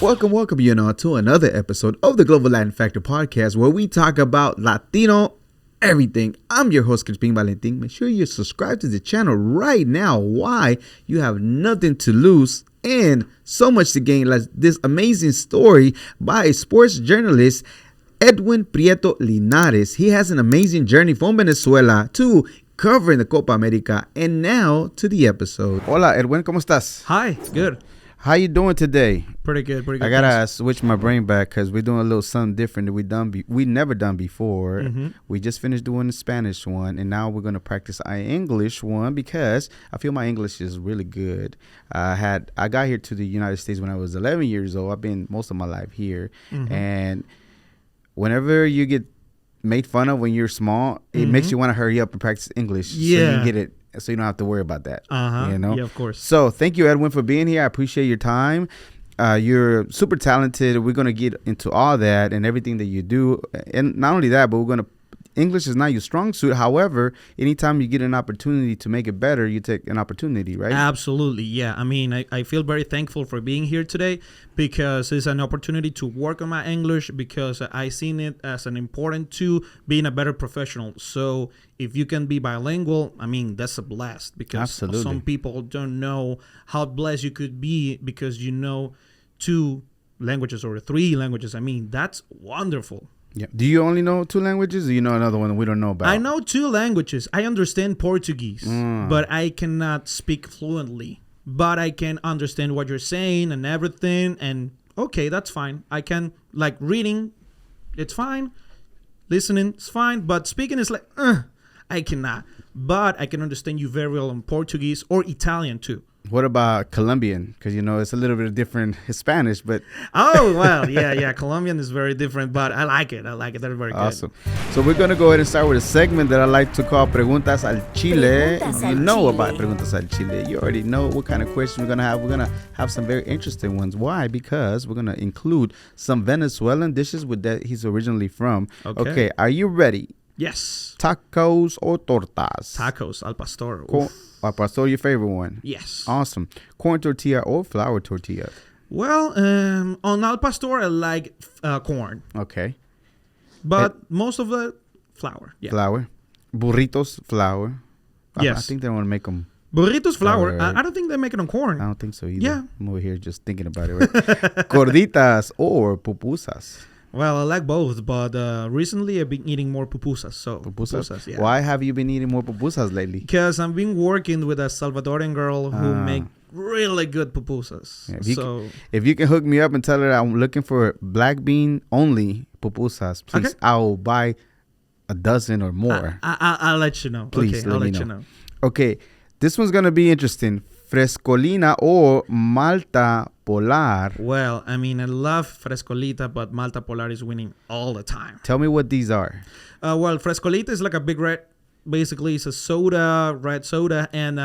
Welcome, to another episode of the Global Latin Factor podcast, where we talk about Latino everything. I'm your host, Crispin Valentin. Make sure you subscribe to the channel right now. Why? You have nothing to lose and so much to gain. Like this amazing story by sports journalist Edwin Prieto Linares. He has an amazing journey from Venezuela to covering the Copa América, and now to the episode. Hola, Edwin, ¿cómo estás? Hi, good. How you doing today? Pretty good. I gotta switch my brain back because we're doing a little something different that we never done before. Mm-hmm. We just finished doing the Spanish one, and now we're gonna practice our English one because I feel my English is really good. I got here to the United States when I was 11 years old. I've been most of my life here, and whenever you get made fun of when you're small, it makes you want to hurry up and practice English so you can get it. So you don't have to worry about that. You know? Yeah, of course. So thank you, Edwin, for being here. I appreciate your time. You're super talented. We're going to get into all that and everything that you do. And not only that, but English is not your strong suit. However, anytime you get an opportunity to make it better, you take an opportunity, right? Absolutely, yeah. I mean, I feel very thankful for being here today because it's an opportunity to work on my English because I seen it as an important to being a better professional. So if you can be bilingual, I mean, that's a blast because some people don't know how blessed you could be because you know 2 languages or 3 languages. I mean, that's wonderful. Yeah. Do you only know 2 languages, or do you know another one that we don't know about? I know 2 languages. I understand Portuguese, but I cannot speak fluently. But I can understand what you're saying and everything. And okay, that's fine. I can, like, reading, it's fine. Listening, it's fine. But speaking is like, I cannot. But I can understand you very well in Portuguese or Italian too. What about Colombian? Because, it's a little bit different Spanish, but... Oh, well, yeah. Colombian is very different, but I like it. They're very awesome. Good. So we're going to go ahead and start with a segment that I like to call Preguntas al Chile. About Preguntas al Chile. You already know what kind of questions we're going to have. We're going to have some very interesting ones. Why? Because we're going to include some Venezuelan dishes with that he's originally from. Okay, are you ready? Yes. Tacos or tortas? Tacos al pastor. Al pastor, your favorite one? Yes. Awesome. Corn tortilla or flour tortilla? Well, on al pastor, I like corn. Okay. But most of the flour. Yeah. Flour. Burritos, flour. Yes. I think they want to make them. Burritos, flour. I don't think they make it on corn. I don't think so either. Yeah. I'm over here just thinking about it. Right? Gorditas or pupusas? Well, I like both, but recently I've been eating more pupusas. So pupusas, yeah. Why have you been eating more pupusas lately? Because I've been working with a Salvadorian girl who make really good pupusas. Yeah, if you can hook me up and tell her I'm looking for black bean only pupusas, please, okay. I'll buy a dozen or more. I'll let you know. Please, okay, I'll let you know. Okay, this one's gonna be interesting. Frescolina or Malta Polar? Well, I mean, I love Frescolita, but Malta Polar is winning all the time. Tell me what these are. Well, Frescolita is like a big red. Basically, it's a soda, red soda. And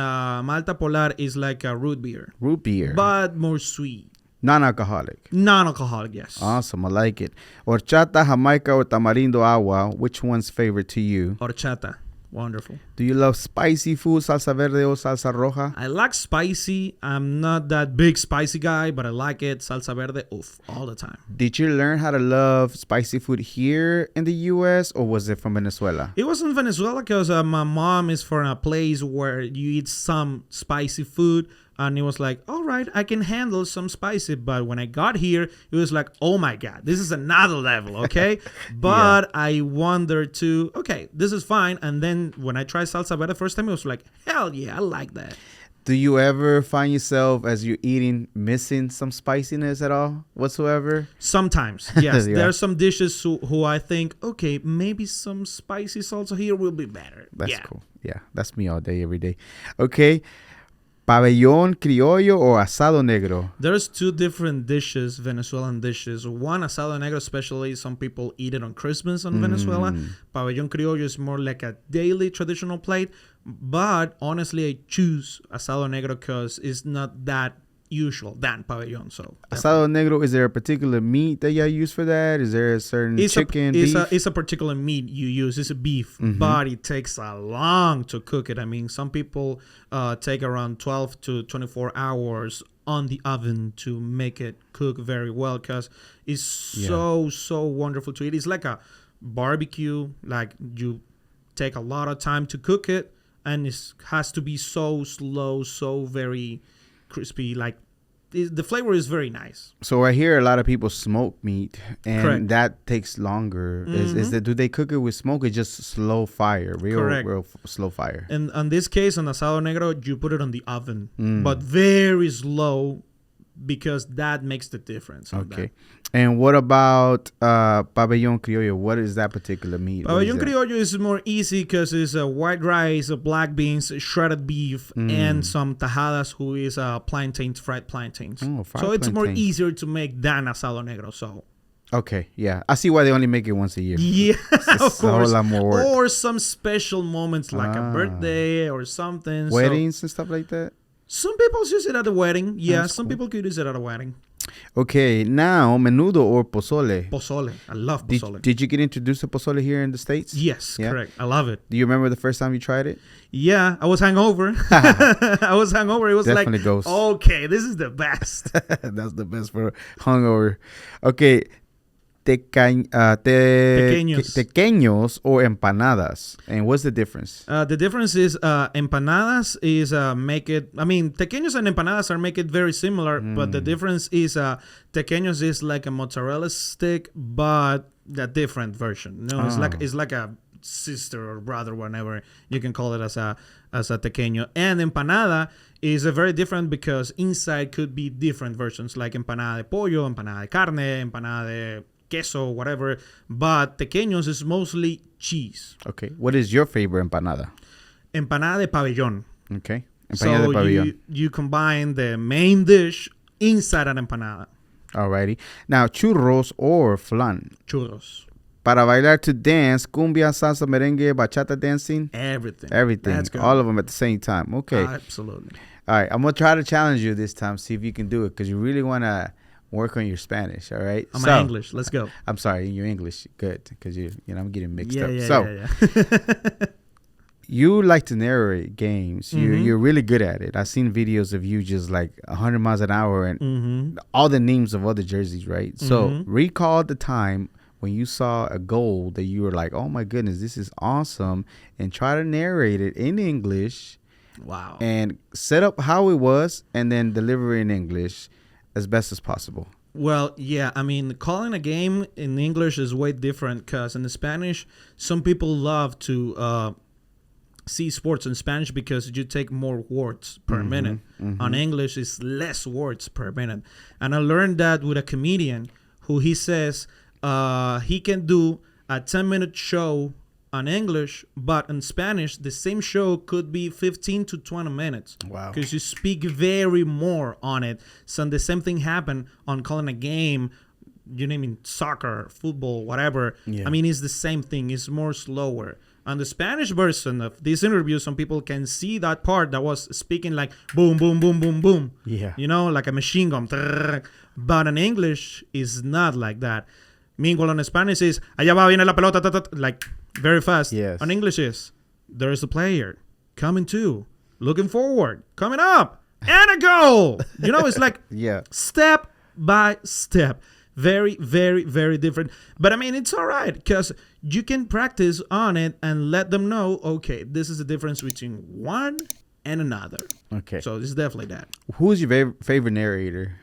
Malta Polar is like a root beer. Root beer. But more sweet. Non-alcoholic. Non-alcoholic, yes. Awesome. I like it. Horchata, Jamaica, or Tamarindo Agua. Which one's favorite to you? Horchata. Wonderful. Do you love spicy food, salsa verde or salsa roja? I like spicy. I'm not that big spicy guy, but I like it. Salsa verde, all the time. Did you learn how to love spicy food here in the U.S. or was it from Venezuela? It was in Venezuela because my mom is from a place where you eat some spicy food. And it was like, all right, I can handle some spicy. But when I got here, it was like, oh, my God, this is another level, okay? But I wondered too, okay, this is fine. And then when I tried salsa verde the first time, it was like, hell yeah, I like that. Do you ever find yourself as you're eating missing some spiciness at all whatsoever? Sometimes, yes. There are some dishes who I think, okay, maybe some spicy salsa here will be better. That's cool. Yeah, that's me all day, every day. Okay. Pabellón criollo or asado negro? There's 2 different dishes, Venezuelan dishes. One, asado negro, especially some people eat it on Christmas in Venezuela. Pabellón criollo is more like a daily traditional plate. But honestly, I choose asado negro because it's not that usual than pabellón. So asado negro, is there a particular meat that y'all use for that? Is there a certain beef? It's a particular meat you use. It's a beef, but it takes a long to cook it. I mean, some people take around 12 to 24 hours on the oven to make it cook very well, because it's so wonderful to eat. It's like a barbecue. Like, you take a lot of time to cook it, and it has to be so slow, so very crispy. Like, the flavor is very nice. So I hear a lot of people smoke meat, and Correct. that takes longer. Is that, do they cook it with smoke or just slow fire, real slow fire? And on this case, on asado negro, you put it on the oven, but very slow, because that makes the difference. Okay. And what about pabellón criollo? What is that particular meat? Pabellón criollo is more easy because it's white rice, black beans, shredded beef, and some tajadas, who is fried plantains. Oh, fried so it's more plantains. easier to make than asado negro. So okay, yeah, I see why they only make it once a year. yeah, of A whole course. lot more work. Or some special moments like a birthday or something. Weddings and stuff like that. Some people use it at a wedding. Yeah, That's some cool. people could use it at a wedding. Okay, now menudo or pozole. Pozole. I love pozole. Did you get introduced to pozole here in the States? Yes, Yeah? correct. I love it. Do you remember the first time you tried it? Yeah, I was hungover. It was Definitely like, goes. okay, this is the best. That's the best for hungover. Okay, tequeños or empanadas. And what's the difference? The difference is empanadas is tequeños and empanadas are make it very similar, but the difference is tequeños is like a mozzarella stick, but the different version. No, it's like a sister or brother, whatever you can call it, as a tequeño. And empanada is a very different, because inside could be different versions, like empanada de pollo, empanada de carne, empanada de queso, whatever. But tequeños is mostly cheese. Okay, what is your favorite empanada? Empanada de pabellón. Okay, empanada So de pabellón. you combine the main dish inside an empanada. Alrighty. Now, churros or flan. Churros. Para bailar, to dance, cumbia, salsa, merengue, bachata dancing. Everything. Everything. That's good. All of them at the same time. Okay. Absolutely. All right. I'm going to try to challenge you this time, see if you can do it, because you really want to work on your Spanish. All right. My English. Let's go. I'm sorry. Your English. Good. Because I'm getting mixed up. Yeah. You like to narrate games. Mm-hmm. You're really good at it. I've seen videos of you just like 100 miles an hour and all the names of other jerseys, right? So recall the time when you saw a goal that you were like, oh my goodness, this is awesome, and try to narrate it in English. Wow. And set up how it was and then deliver it in English as best as possible. Well, yeah, calling a game in English is way different, because in the Spanish, some people love to see sports in Spanish because you take more words per minute. On English, it's less words per minute. And I learned that with a comedian who he says he can do a 10-minute show on English, but in Spanish, the same show could be 15 to 20 minutes. Wow. Because you speak very more on it. So the same thing happened on calling a game, you name it, soccer, football, whatever. Yeah. It's the same thing. It's more slower. On the Spanish version of this interview, some people can see that part that was speaking like boom, boom, boom, boom, boom. Yeah. Like a machine gun. But in English, it's not like that. Meanwhile, in Spanish is allá va, viene la pelota, ta, ta, ta, like very fast. Yes. On English is there is a player coming to, looking forward, coming up, and a goal. It's like Yeah. step by step. Very, very, very different. But it's all right, because you can practice on it and let them know, okay, this is the difference between one and another. Okay. So this is definitely that. Who's your favorite narrator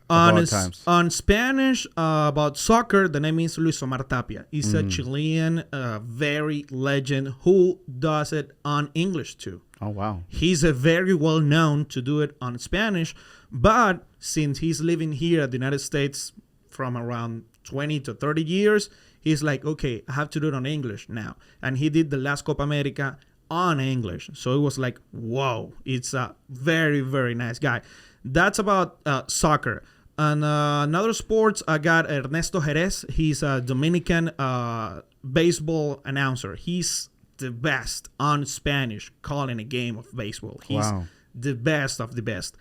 of all times? On Spanish, about soccer, the name is Luis Omar Tapia. He's a Chilean, very legend who does it on English too. Oh, wow. He's a very well known to do it on Spanish, but since he's living here at the United States from around 20 to 30 years, he's like, okay, I have to do it on English now. And he did the last Copa América on English. So it was like, whoa, it's a very, very nice guy. That's about soccer. And another sports, I got Ernesto Jerez. He's a Dominican baseball announcer. He's the best on Spanish calling a game of baseball. He's the best of the best.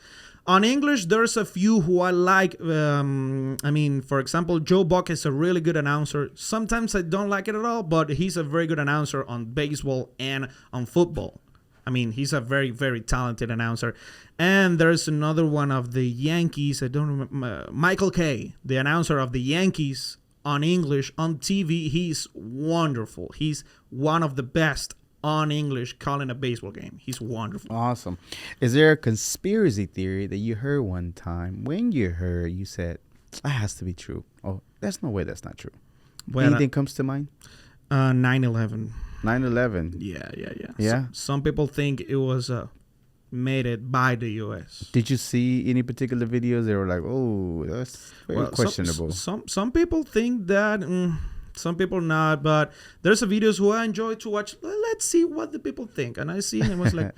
On English, there's a few who I like. For example, Joe Buck is a really good announcer. Sometimes I don't like it at all, but he's a very good announcer on baseball and on football. I mean, he's a very, very talented announcer. And there's another one of the Yankees. I don't remember. Michael Kay, the announcer of the Yankees on English on TV. He's wonderful. He's one of the best on English calling a baseball game. He's wonderful. Awesome. Is there a conspiracy theory that you heard one time? When you heard, you said, that has to be true. Oh, there's no way that's not true. Well, Anything comes to mind? 9/11. 9/11. Yeah. Some people think it was made it by the U.S. Did you see any particular videos that were like, oh, that's very questionable? Some people think that, some people not, but there's a videos who I enjoy to watch. Let's see what the people think. And I see and was like,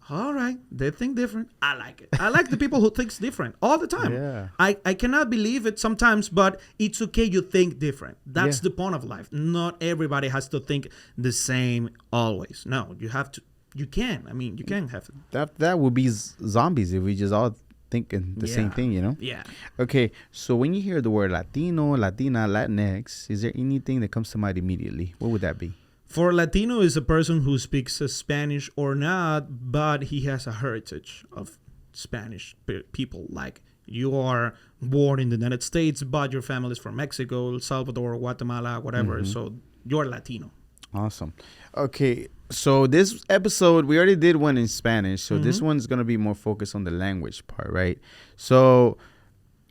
all right, they think different. I like it. I like the people who thinks different all the time. Yeah. I cannot believe it sometimes, but it's okay you think different. That's the point of life. Not everybody has to think the same always. No, you have to. You can. I mean, you can have it. That would be zombies if we just all thinking the same thing, you know? Yeah. Okay, so when you hear the word Latino, Latina, Latinx, is there anything that comes to mind immediately? What would that be? For Latino is a person who speaks Spanish or not, but he has a heritage of Spanish people. Like you are born in the United States, but your family is from Mexico, El Salvador, Guatemala, whatever. So you're Latino. Awesome. Okay, so this episode, we already did one in Spanish. So this one's going to be more focused on the language part, right? So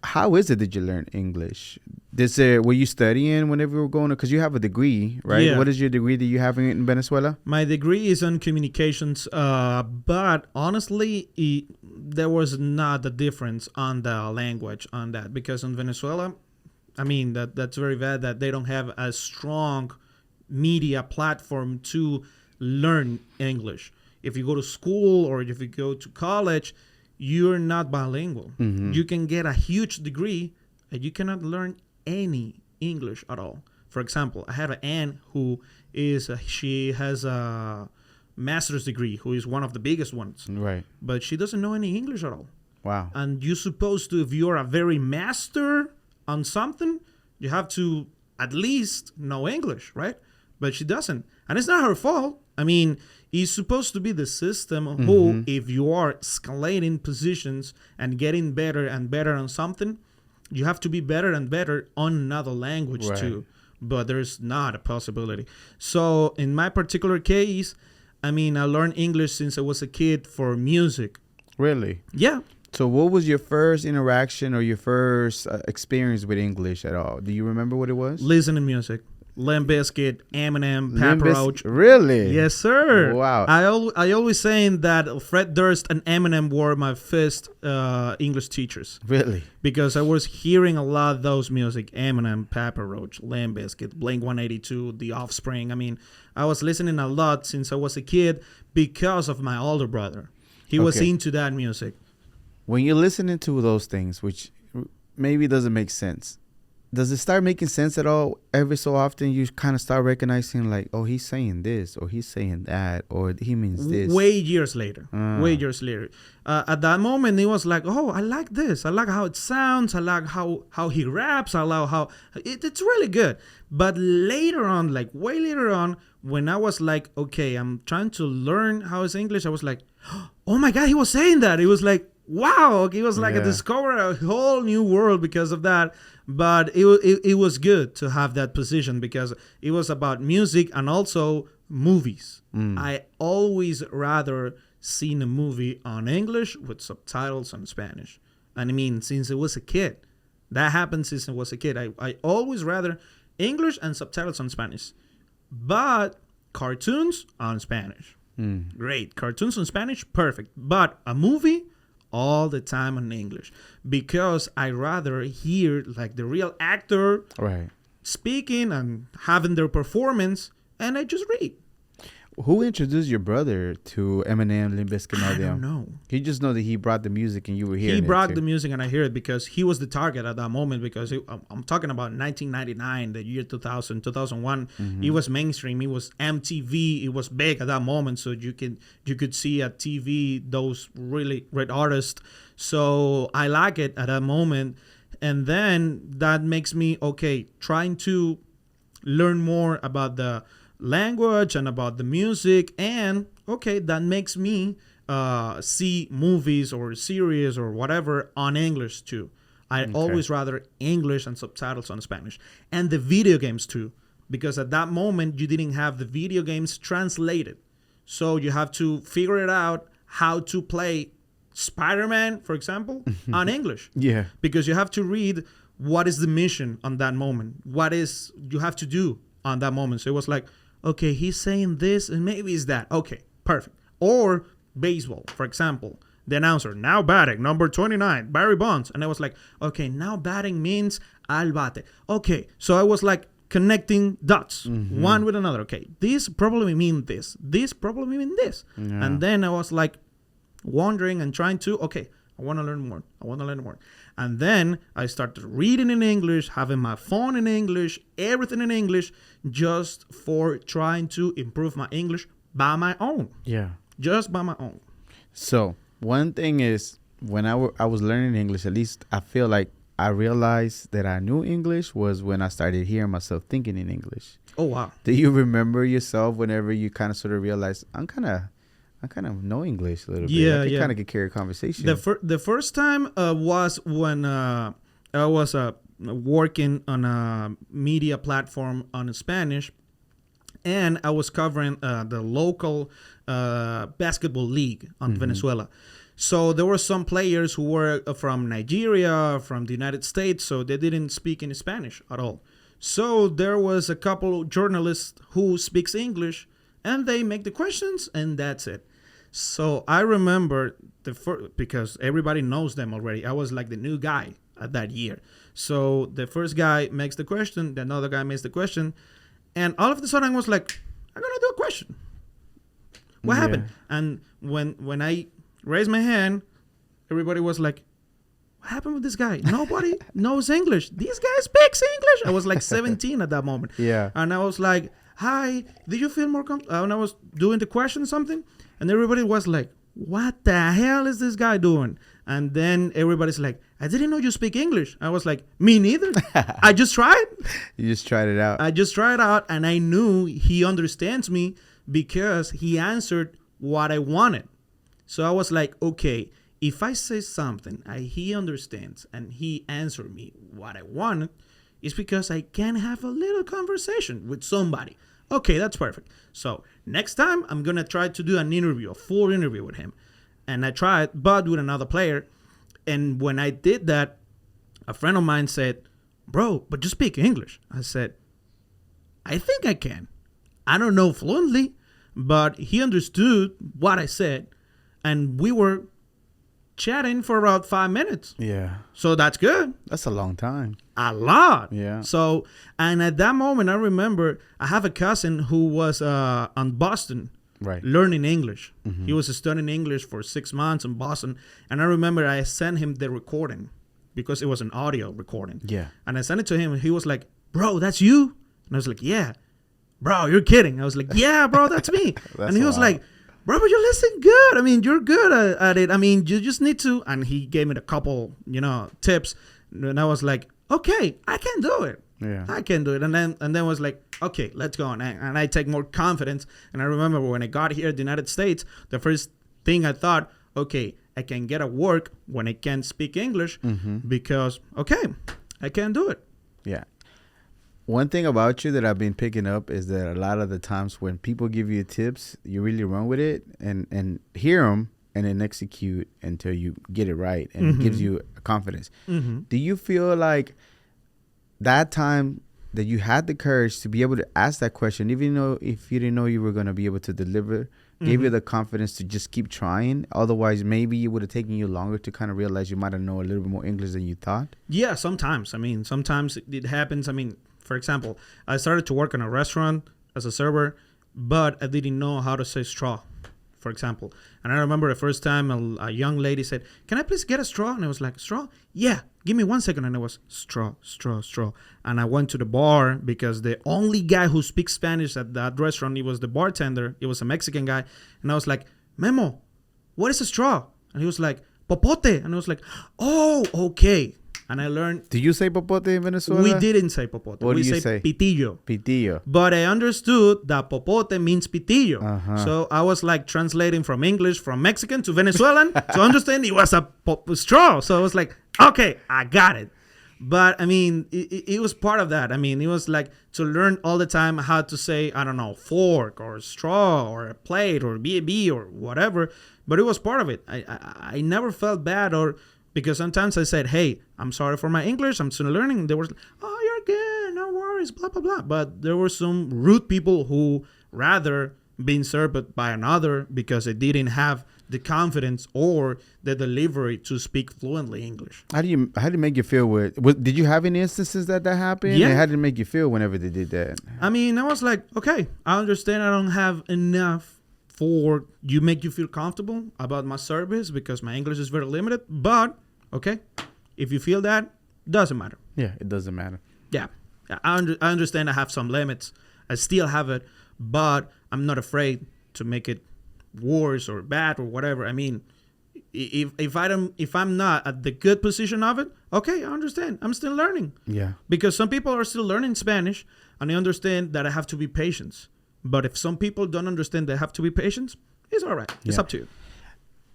how is it that you learn English? Were you studying whenever you were going? Because you have a degree, right? Yeah. What is your degree that you have in Venezuela? My degree is on communications, but honestly, there was not a difference on the language on that. Because in Venezuela, I mean, that's very bad that they don't have a strong media platform to learn English. If you go to school or if you go to college, you're not bilingual. You can get a huge degree and you cannot learn any English at all. For example, I have an aunt who she has a master's degree, who is one of the biggest ones. Right. But she doesn't know any English at all. Wow. And you're supposed to, if you're a very master on something, you have to at least know English, right? But she doesn't. And it's not her fault. I mean, it's supposed to be the system who, if you are escalating positions and getting better and better on something, you have to be better and better on another language too. But there's not a possibility. So in my particular case, I mean, I learned English since I was a kid for music. Really? Yeah. So what was your first interaction or your first experience with English at all? Do you remember what it was? Listening music. Limp Bizkit, Eminem, Papa Roach. Really? Yes, sir. Wow. I always saying that Fred Durst and Eminem were my first English teachers. Really? Because I was hearing a lot of those music. Eminem, Papa Roach, Limp Bizkit, Blink-182, The Offspring. I mean, I was listening a lot since I was a kid because of my older brother. He was into that music. When you're listening to those things, which maybe doesn't make sense, does it start making sense at all? Every so often you kind of start recognizing like, oh, he's saying this or he's saying that or he means this. Way years later. At that moment, it was like, oh, I like this. I like how it sounds. I like how he raps. I like how it's really good. But later on, like way later on, when I was like, okay, I'm trying to learn how it's English, I was like, oh my God, he was saying that. It was like, wow. It was like I discovered a whole new world because of that. But it was good to have that position because it was about music and also movies. I always rather seen a movie on English with subtitles on Spanish. And I mean, since I was a kid, that happened since I was a kid. I always rather English and subtitles on Spanish. But cartoons on Spanish. Great. Cartoons on Spanish, perfect. But a movie all the time in English because I rather hear like the real actor speaking and having their performance, and I just read. Who introduced your brother to Eminem, Limp Bizkit, and all them? I don't know. He just know that he brought the music and you were hearing it. He brought the music and I hear it because he was the target at that moment because I'm talking about 1999, the year 2000, 2001. It was mainstream. It was MTV. It was big at that moment. So you could see at TV those really great artists. So I like it at that moment. And then that makes me, trying to learn more about the language and about the music, and okay, that makes me see movies or series or whatever on English too. I always rather English and subtitles on Spanish, and the video games too, because at that moment you didn't have the video games translated, so you have to figure it out how to play Spider-Man, for example, on English. Yeah. Because you have to read what is the mission on that moment, what is you have to do on that moment. So it was like, okay, he's saying this and maybe it's that. Okay, perfect. Or baseball, for example. The announcer, now batting, number 29, Barry Bonds. And I was like, okay, now batting means al bate. Okay, so I was like connecting dots, one with another. Okay, this probably means this. This probably means this. Yeah. And then I was like wondering and trying to, okay, I want to learn more. I want to learn more. And then I started reading in English, having my phone in English, everything in English, just for trying to improve my English by my own. Yeah. Just by my own. So one thing is, when I was learning English, at least I feel like I realized that I knew English was when I started hearing myself thinking in English. Oh, wow. Do you remember yourself whenever you kind of sort of realize, I kind of know English a little bit. Yeah, I can kind of carry a conversation. The first time was when I was working on a media platform on Spanish, and I was covering the local basketball league on Venezuela. So there were some players who were from Nigeria, from the United States, so they didn't speak in Spanish at all. So there was a couple of journalists who speaks English, and they make the questions, and that's it. So I remember because everybody knows them already. I was like the new guy at that year. So the first guy makes the question, the another guy makes the question, and all of a sudden I was like, I'm gonna do a question. What happened? And when I raised my hand, everybody was like, what happened with this guy? Nobody knows English. This guy speaks English. I was like 17 at that moment. Yeah. And I was like, hi, did you feel more comfortable? And I was doing the question or something, and everybody was like, what the hell is this guy doing? And then everybody's like, I didn't know you speak English. I was like, me neither. I just tried. You just tried it out. I just tried it out, and I knew he understands me because he answered what I wanted. So I was like, okay, if I say something he understands and he answered me what I wanted, it's because I can have a little conversation with somebody. Okay, that's perfect. So next time I'm going to try to do an interview, a full interview with him. And I tried, but with another player. And when I did that, a friend of mine said, bro, but you speak English. I said, I think I can. I don't know fluently, but he understood what I said. And we were chatting for about 5 minutes. Yeah. So that's good. That's a long time. A lot. Yeah. So, and at that moment, I remember I have a cousin who was on Boston, right, learning English. He was studying English for 6 months in Boston. And I remember I sent him the recording because it was an audio recording. Yeah. And I sent it to him, and he was like, bro, that's you? And I was like, yeah. Bro, you're kidding. I was like, yeah, bro, that's me. And he was like, bro, but you listen good. I mean, you're good at it. I mean, you just need to. And he gave me a couple, tips. And I was like, okay, I can do it. Yeah, I can do it. And then was like, okay, let's go. And I take more confidence. And I remember when I got here to the United States, the first thing I thought, okay, I can get a work when I can't speak English because, okay, I can do it. Yeah. One thing about you that I've been picking up is that a lot of the times when people give you tips, you really run with it and hear them and then execute until you get it right, and it gives you confidence. Do you feel like that time that you had the courage to be able to ask that question, even though if you didn't know you were going to be able to deliver, gave you the confidence to just keep trying? Otherwise, maybe it would have taken you longer to kind of realize you might have known a little bit more English than you thought? Yeah, sometimes. I mean, sometimes it happens. I mean, for example, I started to work in a restaurant as a server, but I didn't know how to say straw, for example. And I remember the first time a young lady said, can I please get a straw? And I was like, straw? Yeah, give me 1 second. And it was straw. And I went to the bar because the only guy who speaks Spanish at that restaurant, he was the bartender. He was a Mexican guy. And I was like, Memo, what is a straw? And he was like, popote. And I was like, oh, okay. And I learned. Do you say popote in Venezuela? We didn't say popote. What we do you say say? pitillo. Pitillo. But I understood that popote means pitillo. Uh-huh. So I was like translating from English, from Mexican to Venezuelan to understand it was a straw. So I was like, okay, I got it. But I mean, it was part of that. I mean, it was like to learn all the time how to say, I don't know, fork or straw or a plate or B or whatever. But it was part of it. I never felt bad because sometimes I said, hey, I'm sorry for my English. I'm still learning. They were like, oh, you're good. No worries, blah, blah, blah. But there were some rude people who rather being served by another because they didn't have the confidence or the delivery to speak fluently English. How do you make you feel did you have any instances that happened? Yeah. And how did it make you feel whenever they did that? I mean, I was like, okay, I understand I don't have enough for you make you feel comfortable about my service because my English is very limited. But, okay, if you feel that, doesn't matter. Yeah, it doesn't matter. Yeah, I understand I have some limits. I still have it, but I'm not afraid to make it worse or bad or whatever. I mean, if I'm not at the good position of it, okay, I understand. I'm still learning. Yeah. Because some people are still learning Spanish and I understand that I have to be patient. But if some people don't understand they have to be patient, it's all right. It's up to you.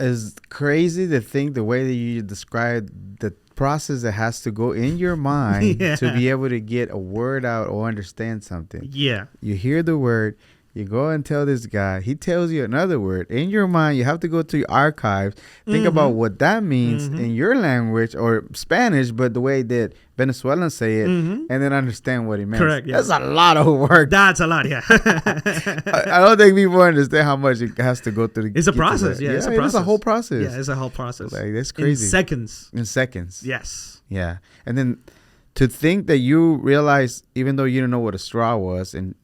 It's crazy to think the way that you describe the process that has to go in your mind to be able to get a word out or understand something. Yeah. You hear the word, you go and tell this guy, he tells you another word. In your mind, you have to go to your archives, think about what that means in your language or Spanish, but the way that Venezuelans say it, and then understand what it means. Correct. Yeah. That's a lot of work. That's a lot, yeah. I don't think people understand how much it has to go through. It's a process, yeah. It's a process. It's a whole process. Yeah, it's a whole process. Like, that's crazy. In seconds. Yes. Yeah. And then to think that you realize, even though you didn't know what a straw was, and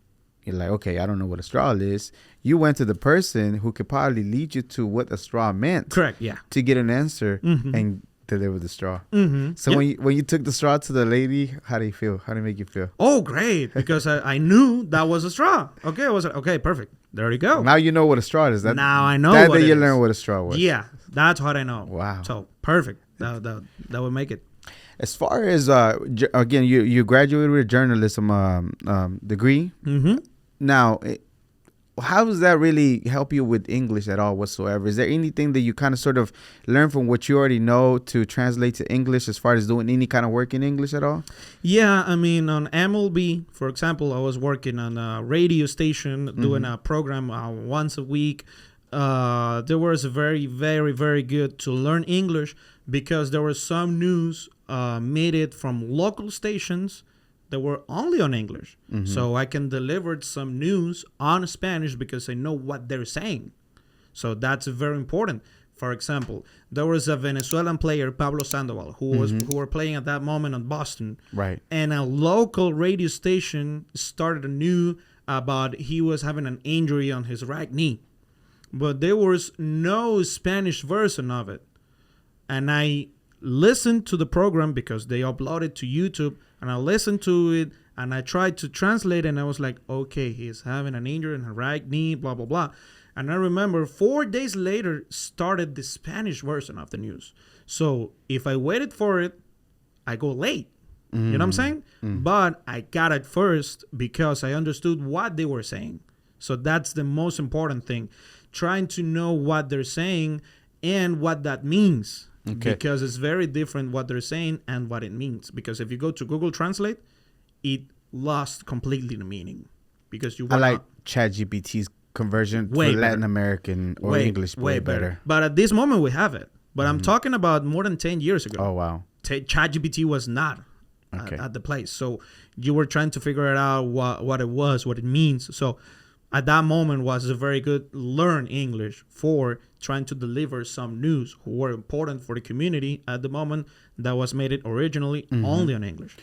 you're like, okay, I don't know what a straw is. You went to the person who could probably lead you to what a straw meant. Correct, yeah. To get an answer and deliver the straw. So yep. when you took the straw to the lady, how do you feel? How did it make you feel? Oh, great. Because I knew that was a straw. Okay, I was like, okay, perfect. There you go. Now you know what a straw is. Now I know that what day it you is. learned what a straw was. Yeah, that's what I know. Wow. So, perfect. That would make it. As far as, again, you graduated with a journalism degree. Now, how does that really help you with English at all whatsoever? Is there anything that you kind of sort of learn from what you already know to translate to English as far as doing any kind of work in English at all? Yeah, I mean, on MLB, for example, I was working on a radio station doing a program once a week. There was very, very, very good to learn English because there was some news made it from local stations that were only on English. So I can deliver some news on Spanish because I know what they're saying. So that's very important. For example, there was a Venezuelan player, Pablo Sandoval, who were playing at that moment on Boston. Right. And a local radio station started a news about he was having an injury on his right knee. But there was no Spanish version of it. And I listened to the program because they uploaded to YouTube, and I listened to it and I tried to translate, and I was like, okay, he's having an injury in her right knee, blah, blah, blah. And I remember 4 days later started the Spanish version of the news. So if I waited for it, I go late. You know what I'm saying? But I got it first because I understood what they were saying. So that's the most important thing. Trying to know what they're saying and what that means. Okay. Because it's very different what they're saying and what it means. Because if you go to Google Translate, it lost completely the meaning. Because I like ChatGPT's conversion for Latin American or English way better. But at this moment, we have it. But I'm talking about more than 10 years ago. Oh, wow. ChatGPT was not at the place. So you were trying to figure it out what it was, what it means. So at that moment was a very good learn English for trying to deliver some news who were important for the community at the moment that was made it originally only on English.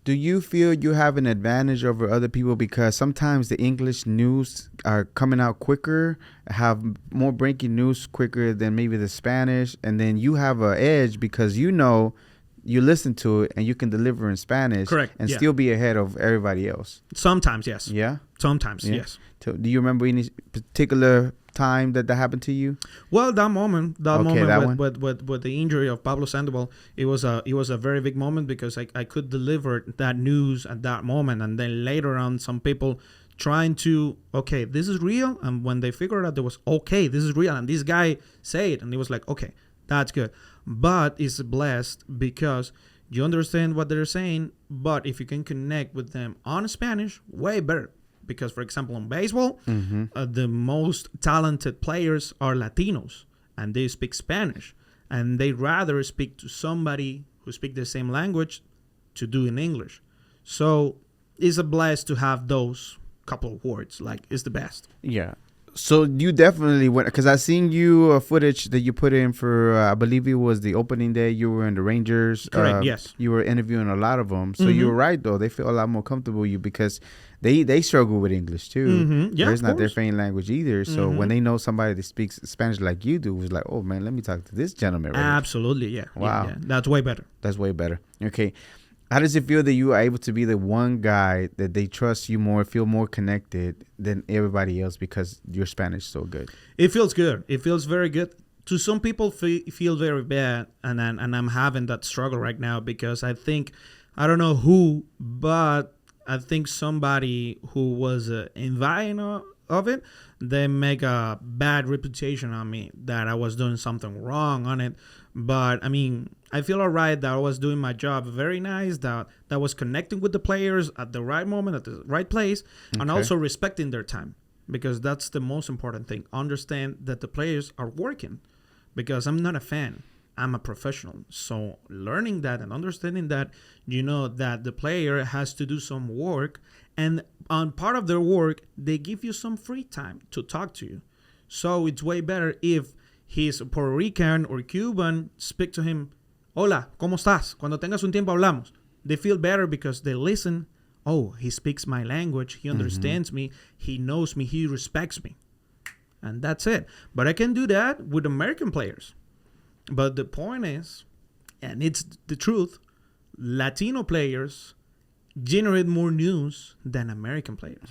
Do you feel you have an advantage over other people because sometimes the English news are coming out quicker, have more breaking news quicker than maybe the Spanish, and then you have an edge because you know you listen to it and you can deliver in Spanish. Correct. And Yeah. still be ahead of everybody else. Sometimes, yes. Yeah. Sometimes, Yeah. yes. So do you remember any particular time that happened to you? Well, that moment Okay, that one. with the injury of Pablo Sandoval, it was a very big moment because I could deliver that news at that moment, and then later on, some people trying to, okay, this is real, and when they figured out there was, okay, this is real, and this guy said it, and it was like, okay, that's good. But it's blessed because you understand what they're saying, but if you can connect with them on Spanish, way better. Because, for example, in baseball, the most talented players are Latinos, and they speak Spanish, and they rather speak to somebody who speaks the same language to do in English. So it's a blast to have those couple of words. Like, it's the best. Yeah. So you definitely went, because I seen you footage that you put in for, I believe it was the opening day. You were in the Rangers. Correct, yes. You were interviewing a lot of them. So you were right, though. They feel a lot more comfortable with you because they struggle with English, too. Yeah, it's not their main language either. So when they know somebody that speaks Spanish like you do, it's like, oh, man, let me talk to this gentleman right Absolutely, yeah. Wow. Yeah. That's way better. That's way better. Okay. How does it feel that you are able to be the one guy that they trust you more, feel more connected than everybody else because your Spanish is so good? It feels good. It feels very good. To some people, feel very bad, and I'm having that struggle right now because I think, I don't know who, but I think somebody who was inviting of it, they make a bad reputation on me that I was doing something wrong on it. But I mean, I feel all right that I was doing my job very nice, that was connecting with the players at the right moment, at the right place, and also respecting their time, because that's the most important thing. Understand that the players are working, because I'm not a fan. I'm a professional. So learning that and understanding that, that the player has to do some work, and on part of their work, they give you some free time to talk to you. So it's way better if he's Puerto Rican or Cuban, speak to him, hola, ¿cómo estás? Cuando tengas un tiempo hablamos. They feel better because they listen. Oh, he speaks my language. He understands me. He knows me. He respects me. And that's it. But I can do that with American players. But the point is, and it's the truth, Latino players generate more news than American players.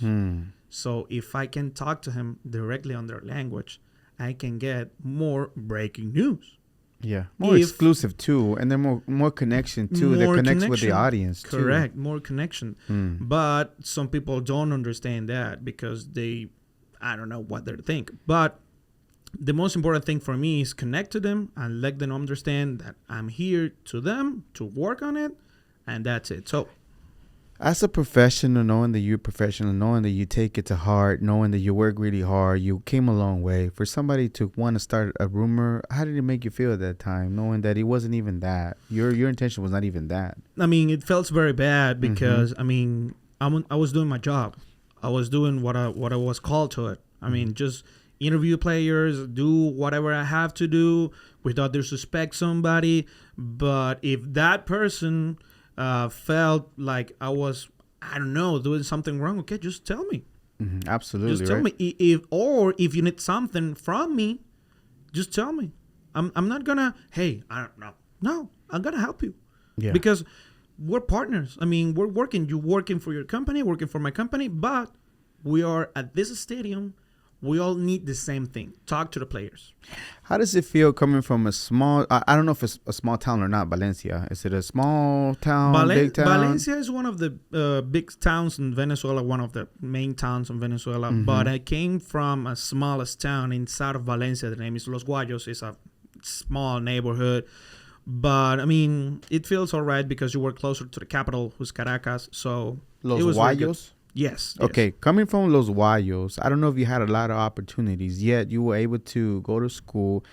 So if I can talk to him directly on their language, I can get more breaking news. Yeah, more exclusive too, and then more connection too. That connects with the audience too. Correct, more connection. But some people don't understand that because I don't know what they think. But the most important thing for me is connect to them and let them understand that I'm here to them to work on it, and that's it. So, as a professional, knowing that you're professional, knowing that you take it to heart, knowing that you work really hard, you came a long way. For somebody to want to start a rumor, how did it make you feel at that time, knowing that it wasn't even that? Your intention was not even that. I mean, it felt very bad because, I mean, I was doing my job. I was doing what I was called to it. I mean, just interview players, do whatever I have to do without disrespect somebody. But if that person felt like I was, I don't know, doing something wrong, okay, just tell me. Absolutely, just tell me. If you need something from me, just tell me. I'm not gonna, hey, I don't know. No, I'm gonna help you. Yeah. Because we're partners. I mean, we're working. You're working for your company, working for my company, but we are at this stadium. We all need the same thing. Talk to the players. How does it feel coming from a small, I don't know if it's a small town or not, Valencia? Is it a small town, big town? Valencia is one of the big towns in Venezuela, one of the main towns in Venezuela. But I came from a smallest town inside of Valencia. The name is Los Guayos. It's a small neighborhood. But, I mean, it feels all right because you were closer to the capital, who's Caracas. So Los it was Guayos? Yes. Okay, coming from Los Guayos, I don't know if you had a lot of opportunities, yet you were able to go to school,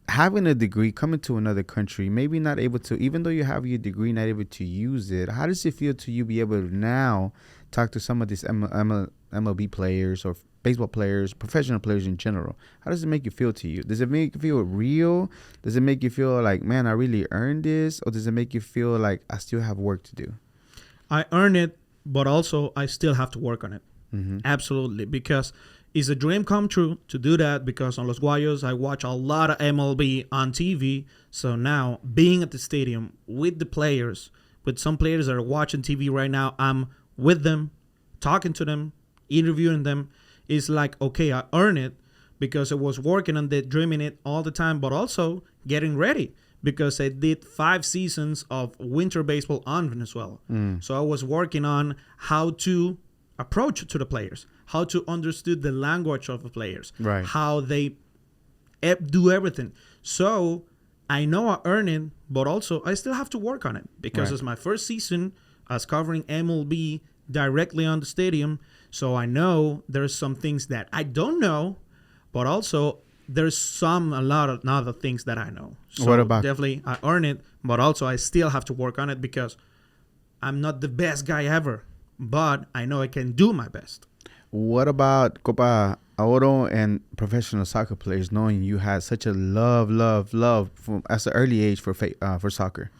having a degree, coming to another country, maybe not able to, even though you have your degree, not able to use it. How does it feel to you be able to now talk to some of these MLB players or baseball players, professional players in general? How does it make you feel to you? Does it make you feel real? Does it make you feel like, man, I really earned this? Or does it make you feel like I still have work to do? I earned it. But also, I still have to work on it. Absolutely. Because It's a dream come true to do that because on Los Guayos, I watch a lot of MLB on TV. So now being at the stadium with the players, with some players that are watching TV right now, I'm with them, talking to them, interviewing them. It's like, okay, I earned it because I was working on it, dreaming it all the time, but also getting ready because I did 5 seasons of winter baseball on Venezuela. So I was working on how to approach to the players, how to understand the language of the players, right, how they do everything. So I know I earn it, but also I still have to work on it because right. it's my first season as covering MLB directly on the stadium. So I know there's some things that I don't know, but also there's a lot of other things that I know. So what about definitely I earn it, but also I still have to work on it because I'm not the best guy ever, but I know I can do my best. What about Copa Oro and professional soccer players, knowing you had such a love from as an early age for soccer?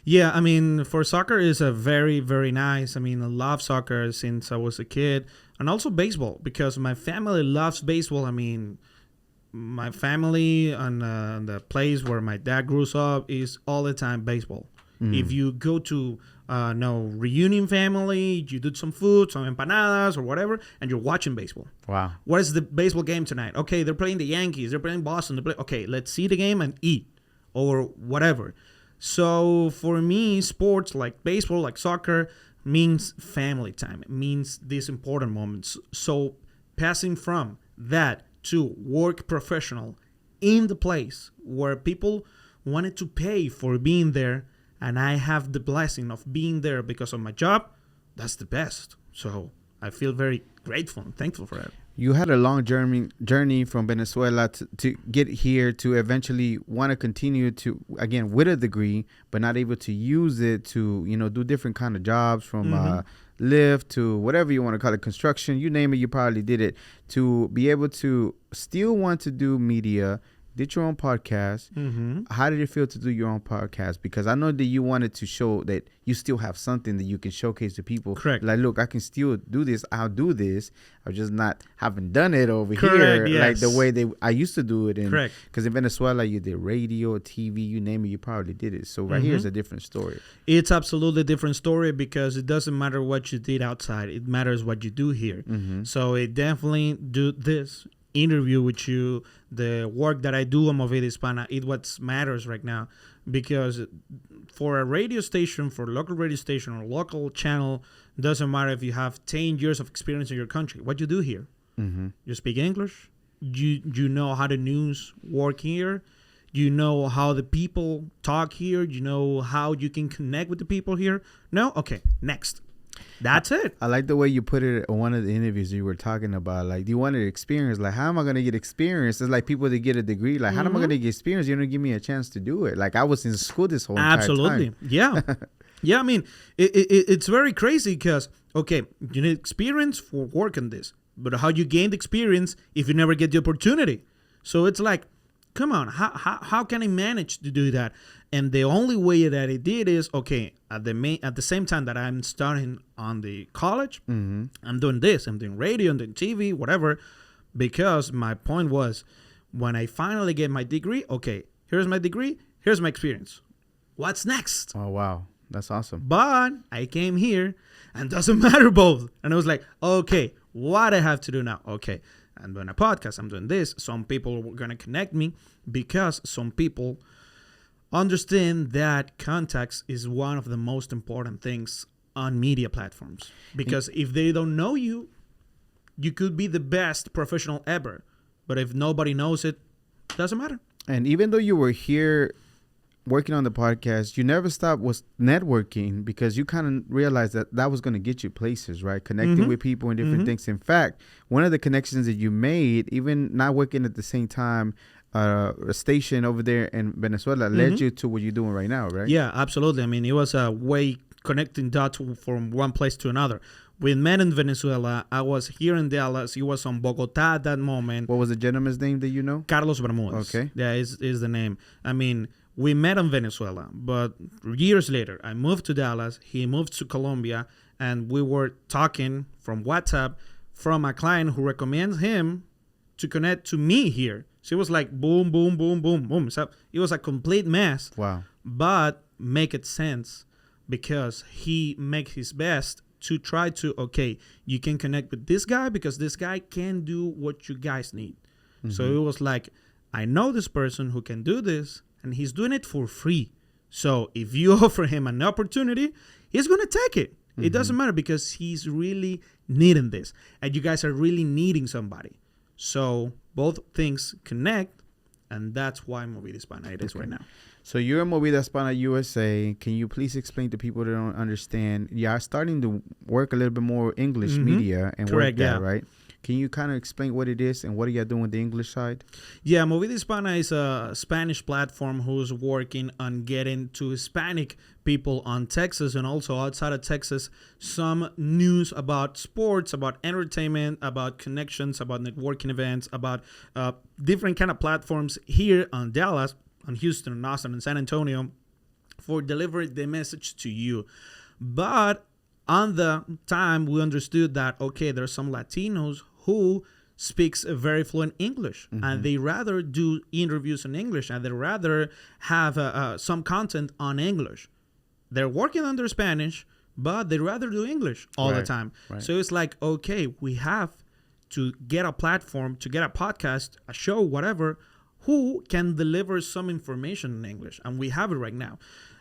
Yeah, I mean, for soccer is a very, very nice. I mean, I love soccer since I was a kid, and also baseball because my family loves baseball. I mean, my family and the place where my dad grew up is all the time baseball. If you go to reunion family, you do some food, some empanadas or whatever, and you're watching baseball. Wow. What is the baseball game tonight? Okay, they're playing the Yankees. They're playing Boston. Okay, let's see the game and eat or whatever. So for me, sports like baseball, like soccer, means family time. It means these important moments. So passing from that to work professional in the place where people wanted to pay for being there, and I have the blessing of being there because of my job, that's the best. So I feel very grateful and thankful for that. You had a long journey from Venezuela to get here to eventually want to continue to, again, with a degree, but not able to use it to, do different kind of jobs from lift to whatever you want to call it, construction, you name it, you probably did it, to be able to still want to do media, did your own podcast. How did it feel to do your own podcast? Because I know that you wanted to show that you still have something that you can showcase to people. Correct. Like, look, I can still do this. I'll do this. I just not haven't done it over Correct, here yes. like the way I used to do it. Correct. Because in Venezuela, you did radio, TV, you name it, you probably did it. So right here is a different story. It's absolutely a different story because it doesn't matter what you did outside. It matters what you do here. So it definitely do this interview with you, the work that I do on Movida Hispana, it what matters right now, because for a radio station, for a local radio station or local channel, doesn't matter if you have 10 years of experience in your country. What you do here, you speak English, you know how the news work here, you know how the people talk here, you know how you can connect with the people here. No? Okay, next. That's it. I like the way you put it in one of the interviews you were talking about. Like, you wanted experience. Like, how am I going to get experience? It's like people that get a degree. Like, how am I going to get experience? You don't give me a chance to do it. Like, I was in school this whole entire time. Yeah. Yeah, I mean, it's very crazy because, okay, you need experience for working this. But how you gain the experience if you never get the opportunity? So it's like, come on, how can I manage to do that? And the only way that I did is, okay, at the same time that I'm starting on the college, I'm doing this, I'm doing radio, I'm doing TV, whatever, because my point was, when I finally get my degree, okay, here's my degree, here's my experience. What's next? Oh, wow. That's awesome. But I came here, and doesn't matter both. And I was like, okay, what I have to do now? Okay, I'm doing a podcast, I'm doing this. Some people are going to connect me because some people understand that context is one of the most important things on media platforms. Because if they don't know you, you could be the best professional ever. But if nobody knows it, doesn't matter. And even though you were here working on the podcast, you never stopped was networking, because you kind of realized that was going to get you places, right? Connecting with people and different things. In fact, one of the connections that you made, even not working at the same time, a station over there in Venezuela led you to what you're doing right now, right? Yeah, absolutely. I mean, it was a way connecting dots from one place to another. We met in Venezuela. I was here in Dallas. He was on Bogota at that moment. What was the gentleman's name that you know? Carlos Bermudez. Okay. Yeah, is the name. I mean, we met in Venezuela, but years later, I moved to Dallas. He moved to Colombia, and we were talking from WhatsApp from a client who recommends him to connect to me here. So it was like boom, boom, boom, boom, boom. So it was a complete mess. Wow. But make it sense because he make his best to try to, okay, you can connect with this guy because this guy can do what you guys need. So it was like, I know this person who can do this and he's doing it for free. So if you offer him an opportunity, he's going to take it. It doesn't matter because he's really needing this and you guys are really needing somebody. So both things connect, and that's why Movida Hispana it is right now. So you're in Movida Hispana USA. Can you please explain to people that don't understand? Yeah, starting to work a little bit more English media and Correct, work that, yeah. right? Can you kind of explain what it is and what are you doing with the English side? Yeah, Movida Hispana is a Spanish platform who's working on getting to Hispanic people on Texas and also outside of Texas some news about sports, about entertainment, about connections, about networking events, about different kind of platforms here on Dallas, on Houston, on Austin, and San Antonio for delivering the message to you. But on the time, we understood that, okay, there's some Latinos who speaks a very fluent English and they rather do interviews in English and they rather have some content on English. They're working on their Spanish, but they rather do English all the time. Right. So it's like, okay, we have to get a platform, to get a podcast, a show, whatever, who can deliver some information in English. And we have it right now.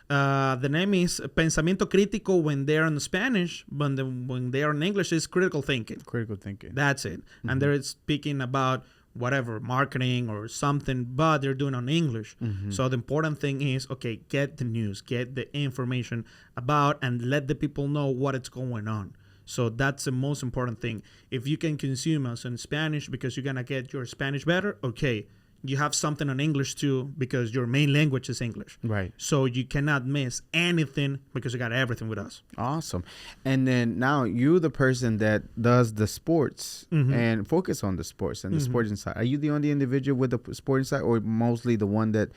The name is Pensamiento Crítico when they're in Spanish, but when they are in English, it's critical thinking. Critical thinking. That's it. And they're speaking about whatever, marketing or something, but they're doing on English. So the important thing is, okay, get the news, get the information about and let the people know what is going on. So that's the most important thing. If you can consume us in Spanish because you're going to get your Spanish better, okay. You have something in English too because your main language is English. Right. So you cannot miss anything because you got everything with us. Awesome. And then now you're the person that does the sports and focus on the sports and the sporting side. Are you the only individual with the sporting side or mostly the one that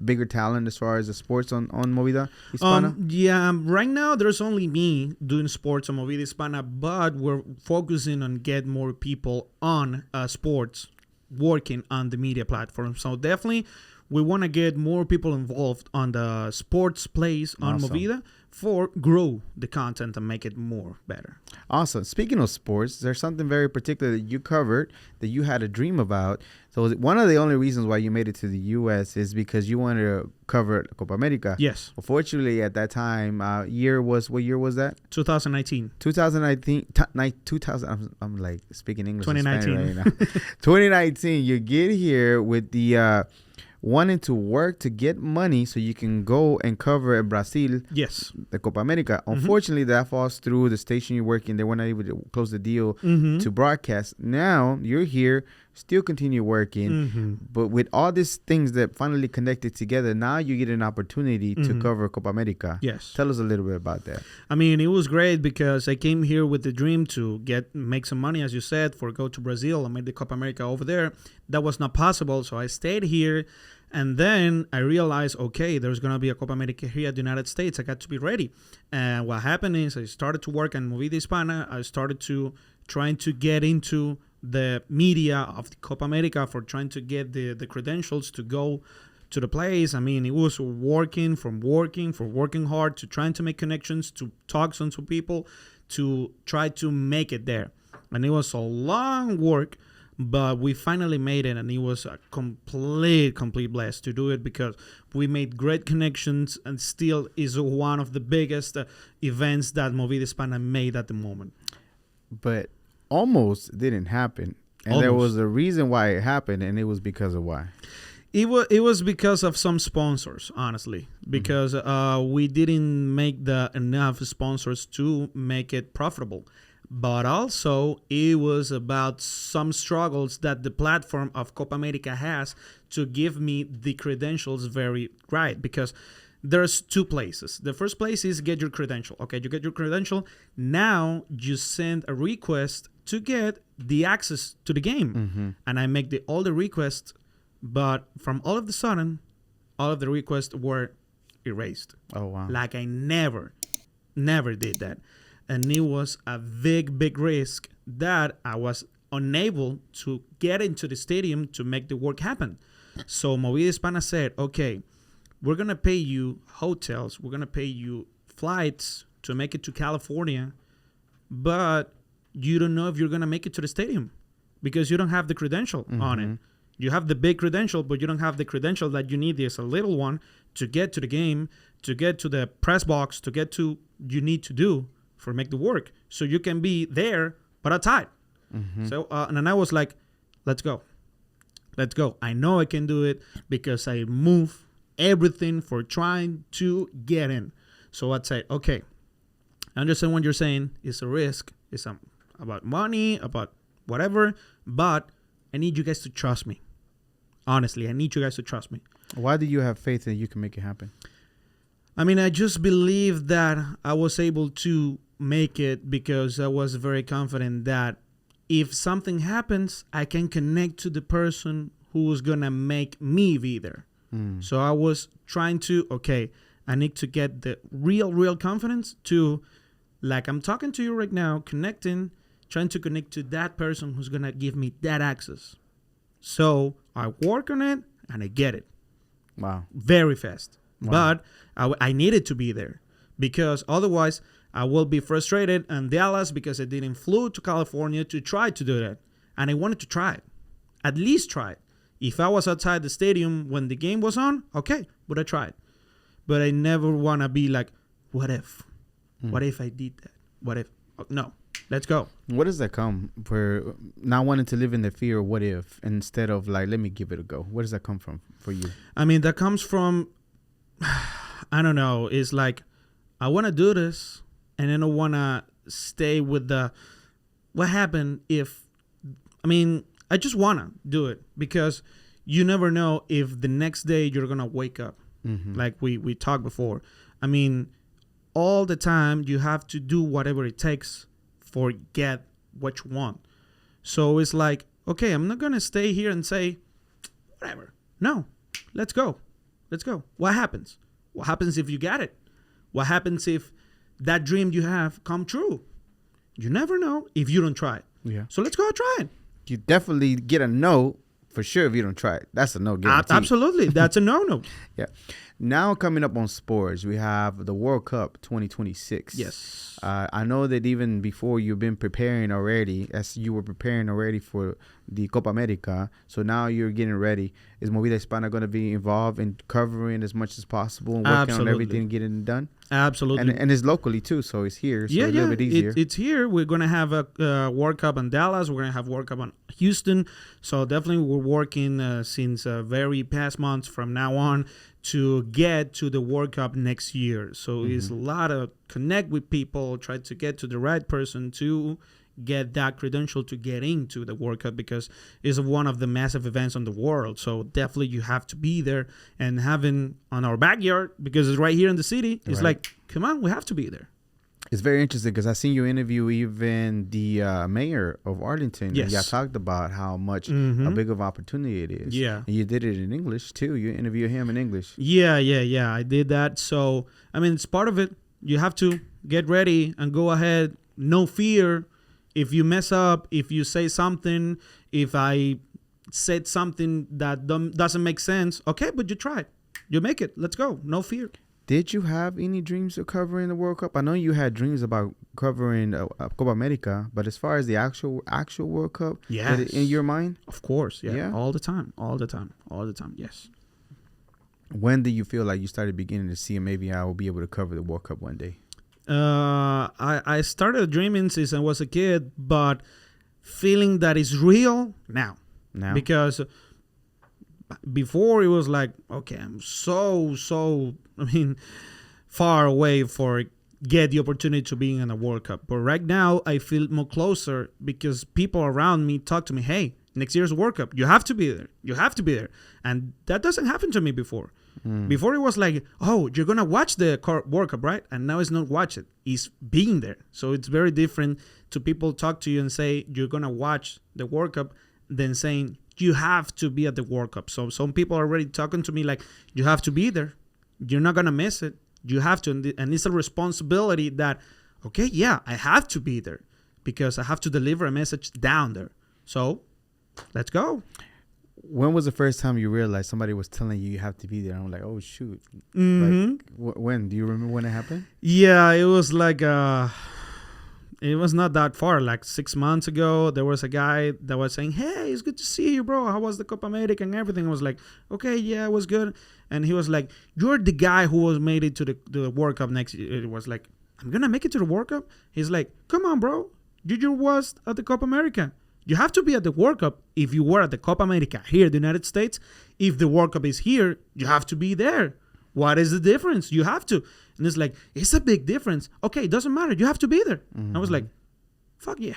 bigger talent as far as the sports on Movida Hispana? Yeah, right now there's only me doing sports on Movida Hispana, but we're focusing on get more people on sports working on the media platform. So definitely we want to get more people involved on the sports plays on Movida for grow the content and make it more better. Awesome. Speaking of sports, there's something very particular that you covered that you had a dream about. So one of the only reasons why you made it to the U.S. is because you wanted to cover Copa América. Yes. Unfortunately, at that time, what year was that? 2019. 2000. I'm like speaking English. 2019. Right now. 2019. You get here with the wanting to work to get money so you can go and cover in Brazil. Yes. The Copa América. Unfortunately, that falls through the station you're working. They were not able to close the deal to broadcast. Now you're here, still continue working, but with all these things that finally connected together, now you get an opportunity to cover Copa América. Yes. Tell us a little bit about that. I mean, it was great because I came here with the dream to make some money, as you said, for go to Brazil and make the Copa América over there. That was not possible, so I stayed here. And then I realized, okay, there's going to be a Copa América here at the United States. I got to be ready. And what happened is I started to work on Movida Hispana. I started to trying to get into the media of the Copa América for trying to get the credentials to go to the place. I mean, it was working hard to trying to make connections, to talk to some people, to try to make it there. And it was a long work. But we finally made it, and it was a complete blast to do it because we made great connections and still is one of the biggest events that Movida Hispana made at the moment. But almost didn't happen. And there was a reason why it happened, and it was because of why? It was because of some sponsors, honestly, because we didn't make enough sponsors to make it profitable. But also, it was about some struggles that the platform of Copa América has to give me the credentials very right. Because there's two places. The first place is get your credential. Okay, you get your credential. Now you send a request to get the access to the game. And I make all the requests. But from all of the sudden, all of the requests were erased. Oh, wow. Like I never did that. And it was a big risk that I was unable to get into the stadium to make the work happen. So Movida Hispana said, okay, we're going to pay you hotels. We're going to pay you flights to make it to California. But you don't know if you're going to make it to the stadium because you don't have the credential on it. You have the big credential, but you don't have the credential that you need. There's a little one to get to the game, to get to the press box, to get to you need to do for make the work. So you can be there, but outside. So, and then I was like, let's go. Let's go. I know I can do it because I move everything for trying to get in. So I'd say, okay, I understand what you're saying. It's a risk. It's about money, about whatever, but I need you guys to trust me. Honestly, I need you guys to trust me. Why do you have faith that you can make it happen? I mean, I just believe that I was able to make it because I was very confident that if something happens, I can connect to the person who's going to make me be there. So I was trying to, okay, I need to get the real confidence to, like I'm talking to you right now, trying to connect to that person who's going to give me that access. So I work on it and I get it. Wow. Very fast. Wow. But I needed to be there because otherwise I will be frustrated in Dallas because I didn't flew to California to try to do that. And I wanted to try it. At least try it. If I was outside the stadium when the game was on, okay, but I tried. But I never want to be like, what if? What if I did that? What if? No, let's go. What does that come for not wanting to live in the fear of what if instead of like, let me give it a go? Where does that come from for you? I mean, that comes from, I don't know. It's like, I want to do this and I don't want to stay with what happened if, I mean, I just want to do it because you never know if the next day you're going to wake up. Like we talked before. I mean, all the time you have to do whatever it takes for get what you want. So it's like, okay, I'm not going to stay here and say, whatever. No, let's go. Let's go. What happens? What happens if you get it? What happens if that dream you have come true? You never know if you don't try it. Yeah. So let's go try it. You definitely get a no for sure if you don't try it. That's a no guarantee. Absolutely. That's a no-no. Yeah. Now coming up on sports, we have the World Cup 2026. Yes. I know that even before you've been preparing already, as you were preparing already for the Copa América, so now you're getting ready. Is Movida Hispana going to be involved in covering as much as possible and working on everything and getting it done? Absolutely. And it's locally too, so it's here, so a little bit easier. It's here. We're going to have a World Cup in Dallas. We're going to have World Cup in Houston. So definitely we're working since very past months from now on to get to the World Cup next year. So it's a lot of connect with people, try to get to the right person to get that credential to get into the World Cup because it's one of the massive events in the world. So definitely you have to be there and having on our backyard because it's right here in the city. It's like, come on, we have to be there. It's very interesting because I seen you interview even the mayor of Arlington. Yes. And y'all talked about how much a big of opportunity it is. Yeah. And you did it in English too. You interviewed him in English. Yeah. I did that. So, I mean, it's part of it. You have to get ready and go ahead. No fear. If you mess up, if you say something, if I said something that doesn't make sense, okay, but you tried. You make it. Let's go. No fear. Did you have any dreams of covering the World Cup? I know you had dreams about covering Copa América, but as far as the actual World Cup, yes. in your mind? Of course, Yeah. All the time, yes. When did you feel like you started beginning to see maybe I will be able to cover the World Cup one day? I started dreaming since I was a kid, but feeling that it's real now. Because before it was like, okay, I'm so far away for get the opportunity to be in a World Cup. But right now I feel more closer because people around me talk to me, hey, next year's World Cup, you have to be there. You have to be there. And that doesn't happen to me before. Before it was like, oh, you're going to watch the World Cup, right? And now it's not watch it. It's being there. So it's very different to people talk to you and say you're going to watch the World Cup than saying you have to be at the World Cup. So some people are already talking to me like, you have to be there. You're not going to miss it. You have to. And it's a responsibility that, okay, yeah, I have to be there because I have to deliver a message down there. So let's go. When was the first time you realized somebody was telling you have to be there? I'm like, oh shoot. Mm-hmm. Like, when? Do you remember when it happened? Yeah, it was like it was not that far. Like 6 months ago, there was a guy that was saying, "Hey, it's good to see you, bro. How was the Copa América and everything?" I was like, "Okay, yeah, it was good." And he was like, "You're the guy who was made it to the World Cup next year." It was like, "I'm gonna make it to the World Cup." He's like, "Come on, bro. You was at the Copa América. You have to be at the World Cup if you were at the Copa América here in the United States. If the World Cup is here, you have to be there. What is the difference? You have to." And it's like, it's a big difference. Okay, it doesn't matter. You have to be there. Mm-hmm. I was like, fuck yeah.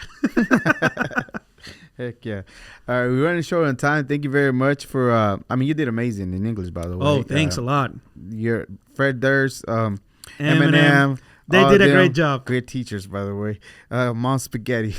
Heck yeah. All right, we're running short on time. Thank you very much for, you did amazing in English, by the way. Oh, thanks a lot. Your Fred Durst, Eminem. They did a great job. Great teachers, by the way. Mom Spaghetti.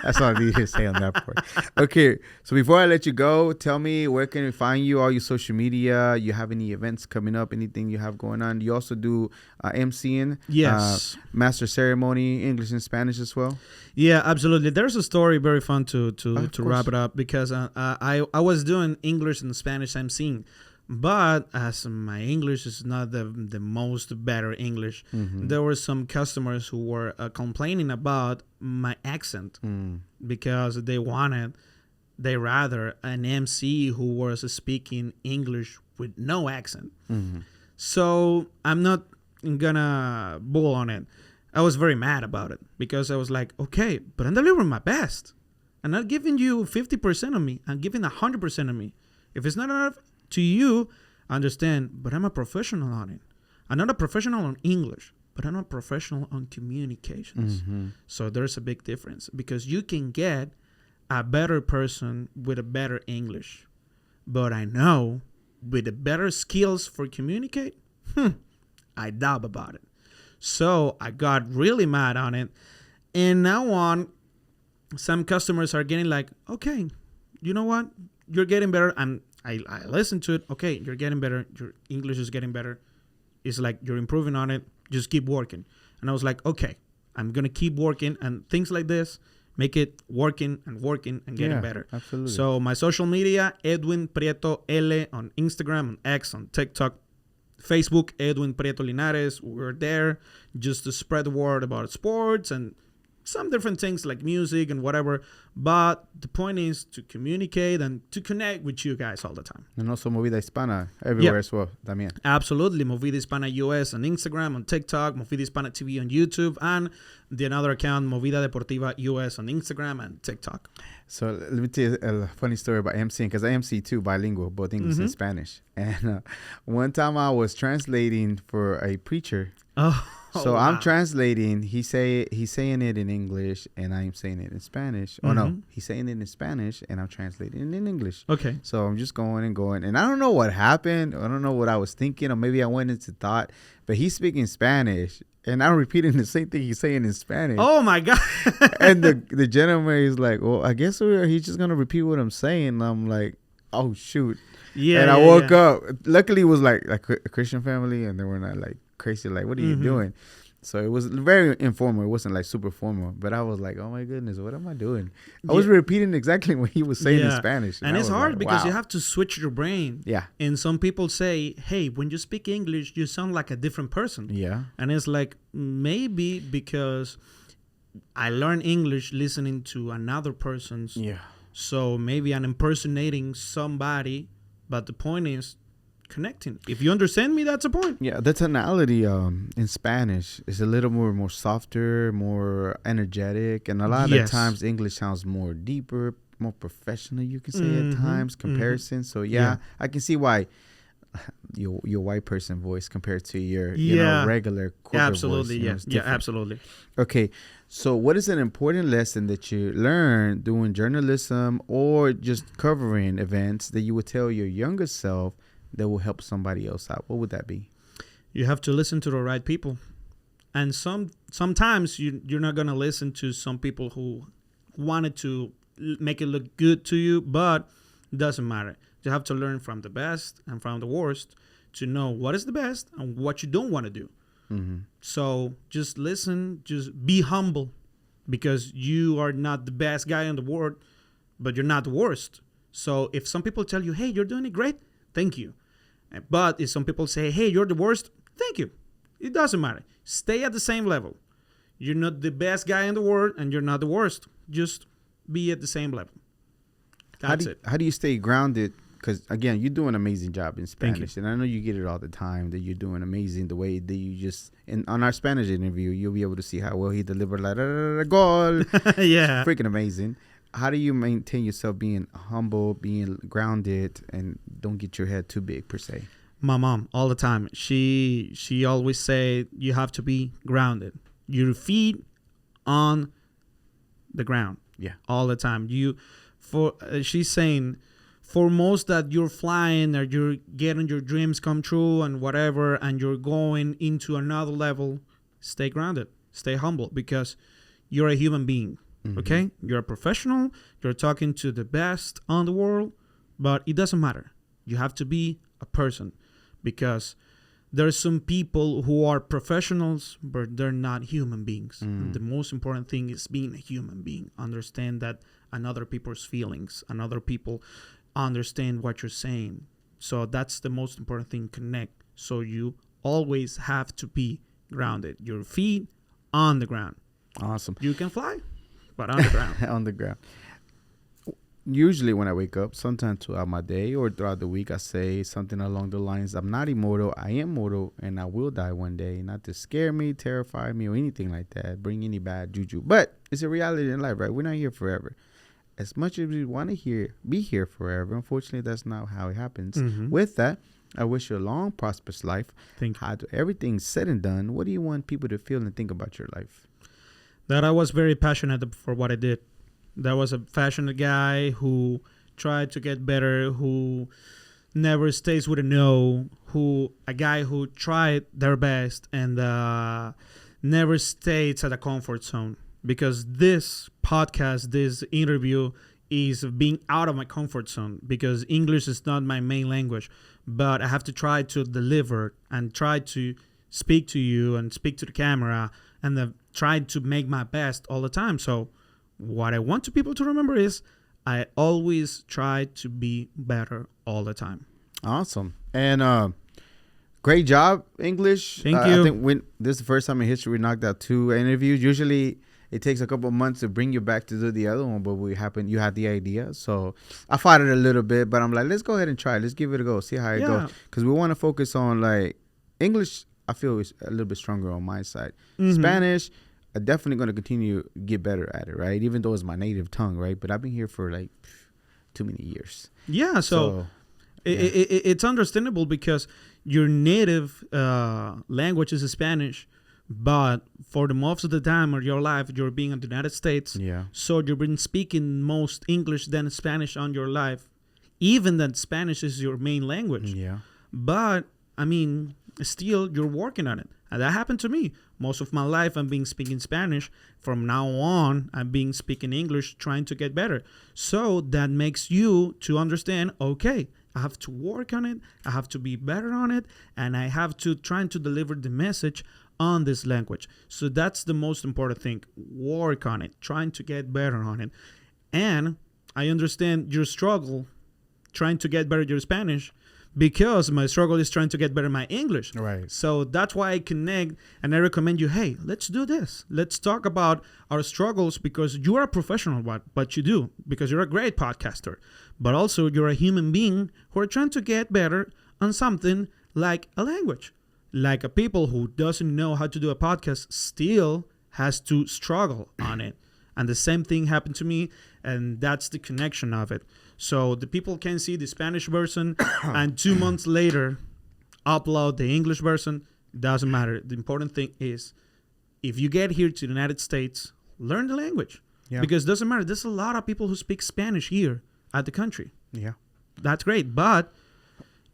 That's all I need to say on that part. Okay, so before I let you go, tell me where can we find you, all your social media. You have any events coming up, anything you have going on? You also do MCing. Yes. Master ceremony, English and Spanish as well. Yeah, absolutely. There's a story very fun to wrap it up because I was doing English and Spanish MCing. But as my English is not the most better English, there were some customers who were complaining about my accent because they rather an MC who was speaking English with no accent. So I'm not gonna bull on it. I was very mad about it because I was like, okay, but I'm delivering my best. I'm not giving you 50% of me. I'm giving 100% of me. If it's not enough to you, understand, but I'm a professional on it. I'm not a professional on English, but I'm a professional on communications. So there's a big difference because you can get a better person with a better English. But I know with the better skills for communicate, I doubt about it. So I got really mad on it. And now on, some customers are getting like, okay, you know what? You're getting better. I listened to it. Okay, you're getting better. Your English is getting better. It's like you're improving on it. Just keep working. And I was like, okay, I'm going to keep working. And things like this, make it working and getting better. Absolutely. So my social media, Edwin Prieto L on Instagram, on X, on TikTok, Facebook, Edwin Prieto Linares. We're there just to spread the word about sports and some different things like music and whatever. But the point is to communicate and to connect with you guys all the time. And also Movida Hispana everywhere as well, también. Absolutely. Movida Hispana US on Instagram, on TikTok, Movida Hispana TV on YouTube, and the another account, Movida Deportiva US on Instagram and TikTok. So let me tell you a funny story about MCing, because I MC too, bilingual, both English and Spanish. And one time I was translating for a preacher. So wow. I'm translating. He's saying it in English, and I'm saying it in Spanish. Oh no, he's saying it in Spanish, and I'm translating it in English. Okay. So I'm just going, and I don't know what happened. I don't know what I was thinking, or maybe I went into thought. But he's speaking Spanish, and I'm repeating the same thing he's saying in Spanish. Oh my God! And the gentleman is like, "Well, I guess he's just gonna repeat what I'm saying." And I'm like, "Oh shoot!" Yeah. And I woke up. Luckily, it was like a Christian family, and they were not like crazy. Like, what are you doing? So it was very informal. It wasn't like super formal. But I was like, oh my goodness, what am I doing? I was repeating exactly what he was saying in Spanish. And it's hard like, because wow. you have to switch your brain. Yeah. And some people say, hey, when you speak English, you sound like a different person. Yeah. And it's like, maybe because I learned English listening to another person's. Yeah. So maybe I'm impersonating somebody. But the point is connecting. If you understand me, that's a point. Yeah, the tonality in Spanish is a little more softer, more energetic, and a lot of times English sounds more deeper, more professional, you can say at times, comparison. So yeah, I can see why your white person voice compared to your regular corporate voice. Yeah, absolutely. Okay, so what is an important lesson that you learned doing journalism or just covering events that you would tell your younger self that will help somebody else out? What would that be? You have to listen to the right people. And sometimes you're not going to listen to some people who wanted to make it look good to you, but it doesn't matter. You have to learn from the best and from the worst to know what is the best and what you don't want to do. Mm-hmm. So just listen, just be humble, because you are not the best guy in the world, but you're not the worst. So if some people tell you, hey, you're doing it great, thank you. But if some people say, hey, you're the worst, thank you. It doesn't matter. Stay at the same level. You're not the best guy in the world, and you're not the worst. Just be at the same level. That's it. How do you stay grounded? Because, again, you do an amazing job in Spanish. And I know you get it all the time that you're doing amazing. The way that you just, on our Spanish interview, you'll be able to see how well he delivered, like, goal. Yeah. It's freaking amazing. How do you maintain yourself being humble, being grounded, and don't get your head too big, per se? My mom, all the time, she always say you have to be grounded. Your feet on the ground. Yeah. All the time. She's saying, for most that you're flying or you're getting your dreams come true and whatever, and you're going into another level, stay grounded, stay humble, because you're a human being. Mm-hmm. Okay? You're a professional. You're talking to the best on the world, but it doesn't matter. You have to be a person, because there's some people who are professionals, but they're not human beings. And the most important thing is being a human being. Understand that another people's feelings, another people understand what you're saying. So that's the most important thing, connect. So you always have to be grounded. Your feet on the ground. Awesome. You can fly, but on the ground. On the ground. Usually when I wake up, sometimes throughout my day or throughout the week, I say something along the lines, I'm not immortal, I am mortal, and I will die one day. Not to scare me, terrify me, or anything like that, bring any bad juju. But it's a reality in life, right? We're not here forever. As much as we want to be here forever, unfortunately, that's not how it happens. Mm-hmm. With that, I wish you a long, prosperous life. Thank you. After everything's said and done, what do you want people to feel and think about your life? That I was very passionate for what I did. That was a passionate guy who tried to get better, who never stays with a no, a guy who tried their best and never stays at a comfort zone. Because this podcast, this interview is being out of my comfort zone, because English is not my main language, but I have to try to deliver and try to speak to you and speak to the camera and try to make my best all the time. So what I want people to remember is I always try to be better all the time. Awesome. And great job, English. Thank you. I think this is the first time in history we knocked out 2 interviews. Usually it takes a couple of months to bring you back to do the other one, but you had the idea. So I fought it a little bit, but I'm like, let's go ahead and try it. Let's give it a go. See how it goes. Because we want to focus on, like, English, I feel is a little bit stronger on my side. Mm-hmm. Spanish, I'm definitely going to continue to get better at it, right? Even though it's my native tongue, right? But I've been here for like too many years. Yeah, so it's understandable, because your native language is Spanish, but for the most of the time of your life, you're being in the United States. Yeah. So you've been speaking most English than Spanish on your life, even that Spanish is your main language. Yeah. But, I mean, still, you're working on it. And that happened to me. Most of my life, I'm being speaking Spanish. From now on, I'm being speaking English, trying to get better. So that makes you to understand, okay, I have to work on it. I have to be better on it. And I have to try to deliver the message on this language. So that's the most important thing. Work on it, trying to get better on it. And I understand your struggle trying to get better your Spanish, because my struggle is trying to get better my English. Right. So that's why I connect and I recommend you, hey, let's do this. Let's talk about our struggles, because you are a professional, but you do, because you're a great podcaster. But also you're a human being who are trying to get better on something like a language. Like a people who doesn't know how to do a podcast still has to struggle on it. And the same thing happened to me, and that's the connection of it. So the people can see the Spanish version and 2 months later upload the English version. Doesn't matter. The important thing is, if you get here to the United States, learn the language. Yeah. Because it doesn't matter. There's a lot of people who speak Spanish here at the country. Yeah. That's great. But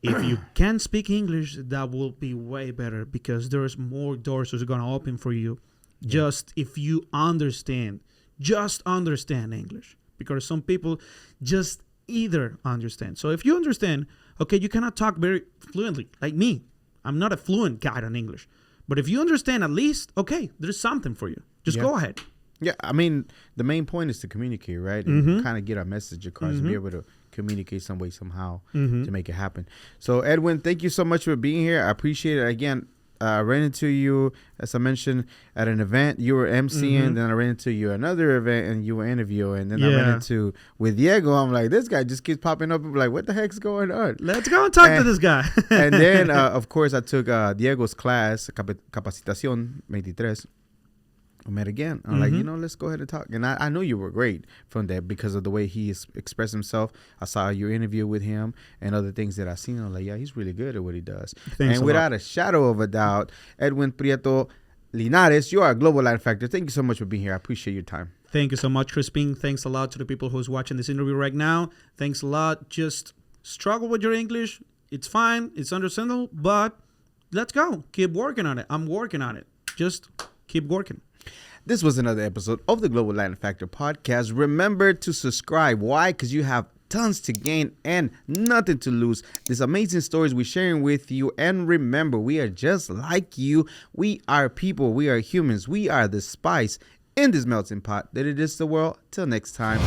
if you can speak English, that will be way better, because there's more doors that's going to open for you. Yeah. Just if you understand. Just understand English, because some people just either understand. So if you understand, okay, you cannot talk very fluently like me. I'm not a fluent guy on English, But if you understand at least, okay, there's something for you. Just go ahead. Yeah, I mean, the main point is to communicate, right? And kind of get our message across, be able to communicate some way, somehow to make it happen. So, Edwin, thank you so much for being here. I appreciate it. Again, I ran into you, as I mentioned, at an event. You were emceeing, then I ran into you at another event, and you were interviewing. Then I ran into with Diego. I'm like, this guy just keeps popping up. I'm like, what the heck's going on? Let's go and talk to this guy. And then, of course, I took Diego's class, Capacitación 23. I met again. I'm like, let's go ahead and talk. And I knew you were great from that because of the way he expressed himself. I saw your interview with him and other things that I seen. I'm like, yeah, he's really good at what he does. Thanks and without a shadow of a doubt, Edwin Prieto Linares, you are a global Latin factor. Thank you so much for being here. I appreciate your time. Thank you so much, Crispin. Thanks a lot to the people who's watching this interview right now. Thanks a lot. Just struggle with your English. It's fine. It's understandable. But let's go. Keep working on it. I'm working on it. Just keep working. This was another episode of the Global Latin Factor podcast. Remember to subscribe. Why? Because you have tons to gain and nothing to lose. These amazing stories we're sharing with you. And remember, we are just like you. We are people. We are humans. We are the spice in this melting pot that it is the world. Till next time.